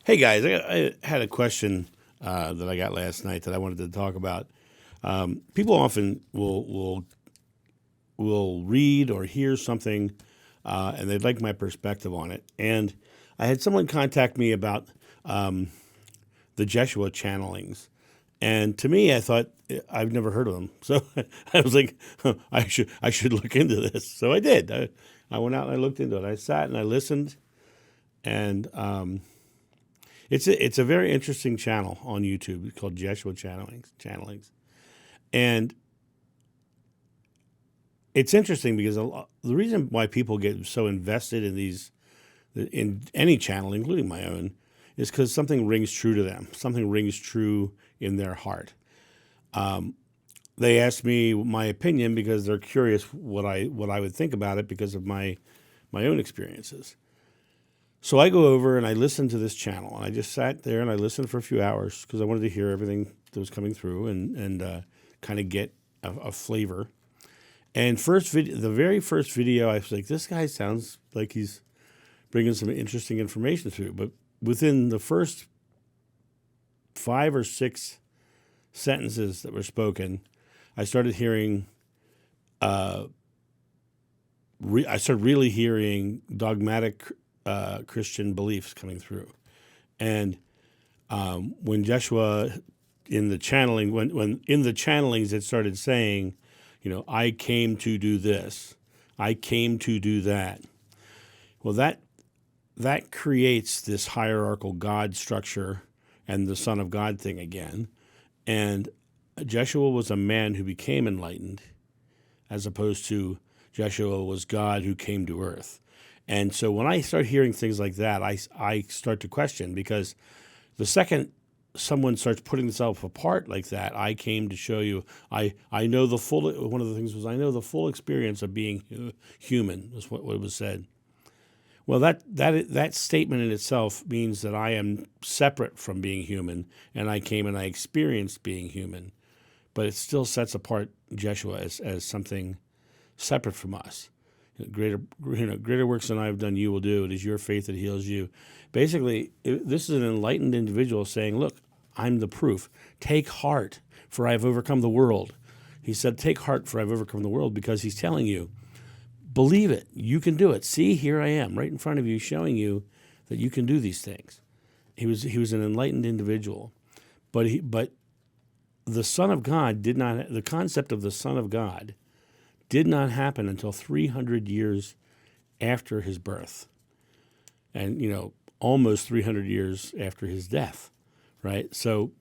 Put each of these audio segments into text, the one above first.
Hey guys, I had a question that I got last night that I wanted to talk about. People often will read or hear something, and they'd like my perspective on it. And I had someone contact me about the Jeshua channelings, and to me, I thought I've never heard of them, so I was like, huh, I should look into this. So I did. I went out and I looked into it. I sat and I listened, and it's a very interesting channel on YouTube. It's called Jeshua Channelings, and it's interesting because the reason why people get so invested in any channel, including my own, is because something rings true to them. Something rings true in their heart. They ask me my opinion because they're curious what I would think about it because of my own experiences. So I go over and I listen to this channel, and I just sat there and I listened for a few hours because I wanted to hear everything that was coming through and kind of get a flavor. And the very first video, I was like, this guy sounds like he's bringing some interesting information through. But within the first 5 or 6 sentences that were spoken, I started hearing, I started really hearing dogmatic Christian beliefs coming through. And when Jeshua in the channeling, when in the channelings it started saying, I came to do this, I came to do that. Well, that creates this hierarchical God structure and the Son of God thing again. And Jeshua was a man who became enlightened, as opposed to Jeshua was God who came to earth. And so when I start hearing things like that, I start to question, because the second someone starts putting themselves apart like that, I came to show you, I know the full, one of the things was, I know the full experience of being human, was what was said. Well, that statement in itself means that I am separate from being human, and I came and I experienced being human. But it still sets apart Jeshua as something separate from us. Greater works than I have done, you will do. It is your faith that heals you. Basically, this is an enlightened individual saying, look, I'm the proof. Take heart, for I have overcome the world. He said, take heart, for I have overcome the world, because he's telling you, believe it. You can do it. See, here I am, right in front of you, showing you that you can do these things. He was an enlightened individual, but the Son of God did not. The concept of the Son of God did not happen until 300 years after his birth, and almost 300 years after his death, right? So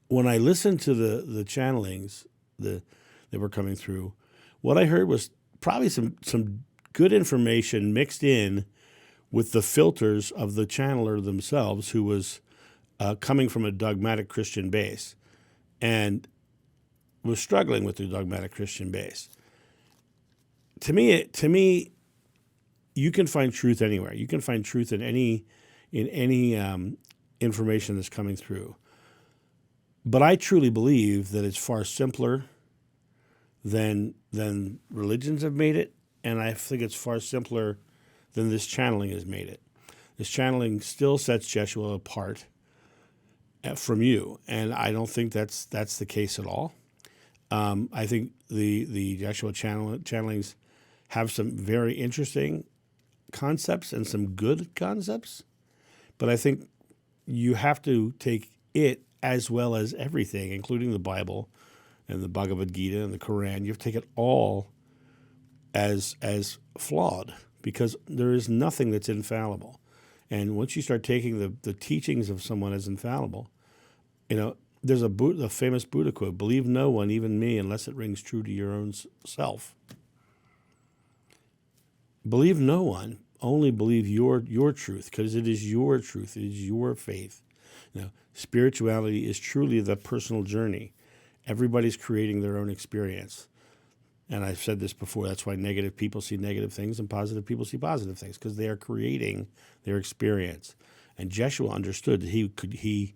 when I listened to the channelings that were coming through, what I heard was probably some good information mixed in with the filters of the channeler themselves, who was coming from a dogmatic Christian base and was struggling with the dogmatic Christian base. To me, you can find truth anywhere. You can find truth in any information that's coming through. But I truly believe that it's far simpler than religions have made it, and I think it's far simpler than this channeling has made it. This channeling still sets Jeshua apart from you, and I don't think that's the case at all. I think the Jeshua channelings have some very interesting concepts and some good concepts, but I think you have to take it as well as everything, including the Bible and the Bhagavad Gita and the Quran. You have to take it all as flawed, because there is nothing that's infallible. And once you start taking the teachings of someone as infallible, there's a famous Buddha quote: "Believe no one, even me, unless it rings true to your own self." Believe no one. Only believe your truth, because it is your truth. It is your faith. Spirituality is truly the personal journey. Everybody's creating their own experience. And I've said this before, that's why negative people see negative things and positive people see positive things, because they are creating their experience. And Jeshua understood that he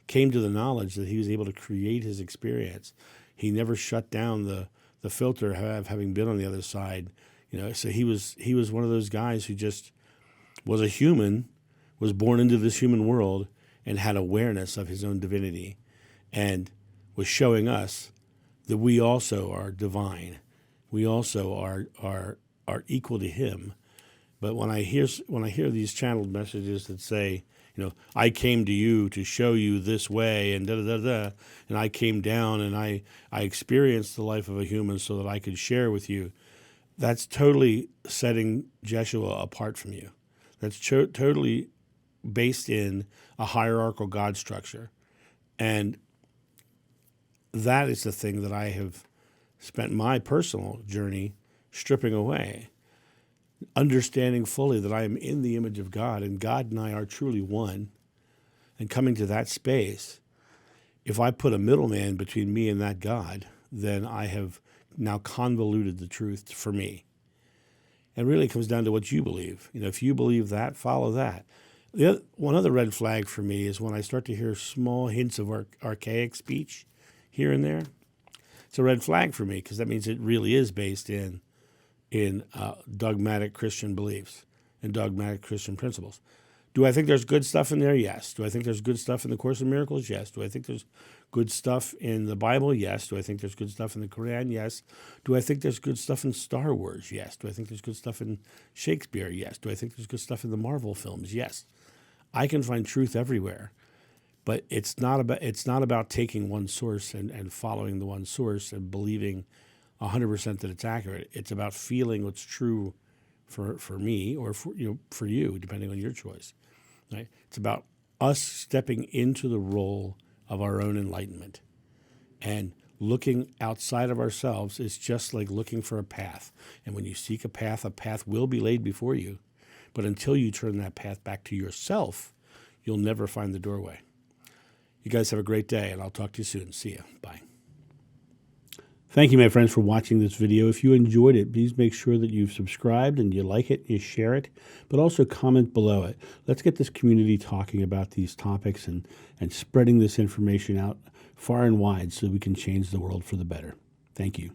came to the knowledge that he was able to create his experience. He never shut down the filter of having been on the other side. So he was one of those guys who just was a human was born into this human world and had awareness of his own divinity and was showing us that we also are divine. We also are equal to him. But when I hear these channeled messages that say, I came to you to show you this way, and and I came down and I experienced the life of a human so that I could share with you, that's totally setting Jeshua apart from you. That's totally based in a hierarchical God structure. And that is the thing that I have spent my personal journey stripping away, understanding fully that I am in the image of God and God and I are truly one, and coming to that space. If I put a middleman between me and that God, then I have now convoluted the truth for me. And really it comes down to what you believe. If you believe that, follow that. One other red flag for me is when I start to hear small hints of archaic speech here and there. It's a red flag for me because that means it really is based in dogmatic Christian beliefs and dogmatic Christian principles. Do I think there's good stuff in there? Yes. Do I think there's good stuff in the Course in Miracles? Yes. Do I think there's good stuff in the Bible? Yes. Do I think there's good stuff in the Quran? Yes. Do I think there's good stuff in Star Wars? Yes. Do I think there's good stuff in Shakespeare? Yes. Do I think there's good stuff in the Marvel films? Yes. I can find truth everywhere. But it's not about taking one source and following the one source and believing 100% that it's accurate. It's about feeling what's true for me or for you, depending on your choice. Right? It's about us stepping into the role of our own enlightenment. And looking outside of ourselves is just like looking for a path. And when you seek a path will be laid before you. But until you turn that path back to yourself, you'll never find the doorway. You guys have a great day, and I'll talk to you soon. See ya. Bye. Thank you, my friends, for watching this video. If you enjoyed it, please make sure that you've subscribed and you like it, you share it, but also comment below it. Let's get this community talking about these topics and spreading this information out far and wide so we can change the world for the better. Thank you.